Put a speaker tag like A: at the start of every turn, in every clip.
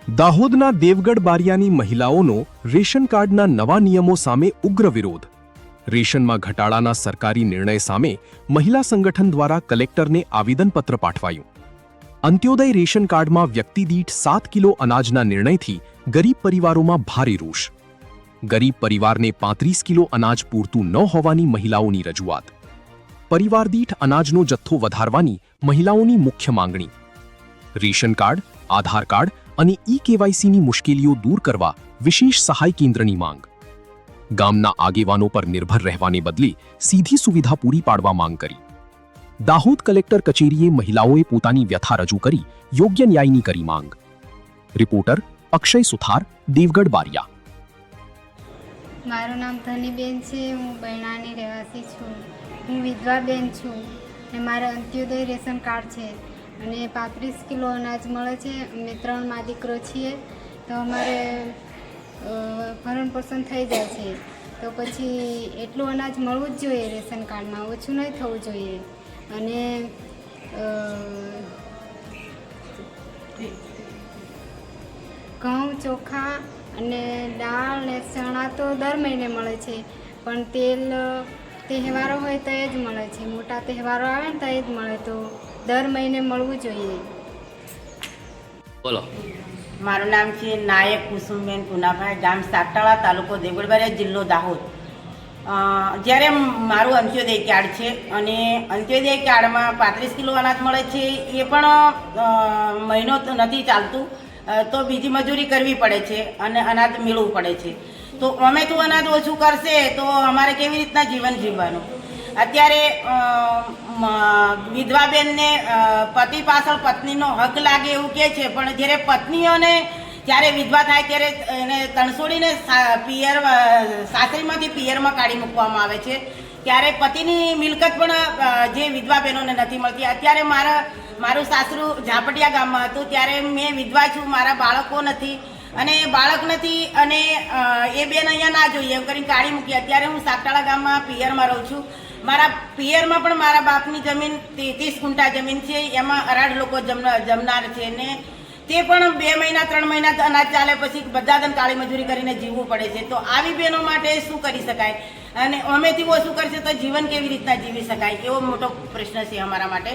A: દાહોદના દેવગઢ બારિયાની મહિલાઓનો રેશન કાર્ડના નવા નિયમો સામે ઉગ્ર વિરોધ. રેશનમાં ઘટાડાના સરકારી નિર્ણય સામે મહિલા સંગઠન દ્વારા કલેક્ટરને આવેદનપત્ર પાઠવાયું. અંત્યોદય રેશન કાર્ડમાં વ્યક્તિદીઠ 7 કિલો અનાજના નિર્ણયથી ગરીબ પરિવારોમાં ભારે રોષ. ગરીબ પરિવારને 35 કિલો અનાજ પૂરતું ન હોવાની મહિલાઓની રજૂઆત. પરિવાર દીઠ અનાજનો જથ્થો વધારવાની મહિલાઓની મુખ્ય માંગણી. રેશન કાર્ડ, આધાર કાર્ડ અને ઈ-કેવાયસીની મુશ્કેલીઓ દૂર કરવા વિશેષ સહાય કેન્દ્રની માંગ. ગામના આગેવાનો પર નિર્ભર રહેવાને બદલે સીધી સુવિધા પૂરી પાડવા માંગ કરી. દાહોદ કલેક્ટર કચેરીએ મહિલાઓએ પોતાની વ્યથા રજૂ કરી યોગ્ય ન્યાયની કરી માંગ. રિપોર્ટર અક્ષય સુથાર, દેવગઢ બારિયા.
B: મારું નામ ધનીબેન છે. હું બૈણાની રહેવાસી છું. હું વિધવા બેન છું અને મારે અંત્યોદય રેશન કાર્ડ છે અને 35 કિલો અનાજ મળે છે. અમે 3 માં દીકરો છીએ તો અમારે ભરણ પોષણ થઈ જાય છે. તો પછી એટલું અનાજ મળવું જ જોઈએ રેશન કાર્ડમાં, ઓછું નહીં થવું જોઈએ. અને ઘઉં, ચોખા અને દાળ ને ચણા તો દર મહિને મળે છે, પણ તેલ તહેવારો હોય તો એ જ મળે છે. મોટા તહેવારો આવે ને તો એ જ મળે, તો દર મહિને મળવું જોઈએ.
C: બોલો.
D: મારું નામ છે નાયક કુસુમબેન પુનાભાઈ, ગામ સાગટાળા, તાલુકો દેવગઢ બારિયા, જિલ્લો દાહોદ. જ્યારે મારું અંત્યોદય કાર્ડ છે અને અંત્યોદય કાર્ડમાં 35 કિલો અનાજ મળે છે, એ પણ મહિનો તો નથી ચાલતું, તો બીજી મજૂરી કરવી પડે છે અને અનાજ મેળવવું પડે છે. તો અમે તો અનાજ ઓછું કરશે તો અમારે કેવી રીતના જીવન જીવવાનું? અત્યારે વિધવા બેનને પતિ પાછળ પત્નીનો હક લાગે એવું કહે છે, પણ જ્યારે પત્નીઓને જ્યારે વિધવા થાય ત્યારે એને તણસોડીને સાસરીમાંથી પિયરમાં કાઢી મૂકવામાં આવે છે. ત્યારે પતિની મિલકત પણ જે વિધવા બહેનોને નથી મળતી. અત્યારે મારું સાસરું ઝાપટિયા ગામમાં હતું, ત્યારે મેં વિધવા છું, મારા બાળકો નથી અને બાળક નથી અને એ બેન અહીંયા ના જોઈએ એમ કરીને કાઢી મૂકી. અત્યારે હું સાગટાળા ગામમાં પિયરમાં રહું છું. મારા પિયરમાં પણ મારા બાપની જમીન 30 ગુંઠા જમીન છે, એમાં 18 લોકો જમનાર છે ને તે પણ 2 મહિના 3 મહિના અનાજ ચાલે પછી બધા દન કાળી મજૂરી કરીને જીવવું પડે છે. તો આવી બહેનો માટે શું કરી શકાય અને અમેથી ઓછું કરશે તો જીવન કેવી રીતના જીવી શકાય, એવો મોટો પ્રશ્ન છે અમારા માટે.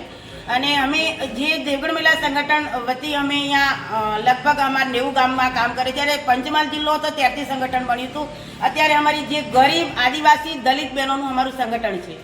D: અને અમે જે દેવગઢ મહિલા સંગઠન વતી અમે અહીંયા લગભગ અમારા 90 ગામમાં કામ કરે. જ્યારે પંચમહાલ જિલ્લો હતો ત્યારથી સંગઠન બન્યું હતું. અત્યારે અમારી જે ગરીબ આદિવાસી દલિત બહેનોનું અમારું સંગઠન છે.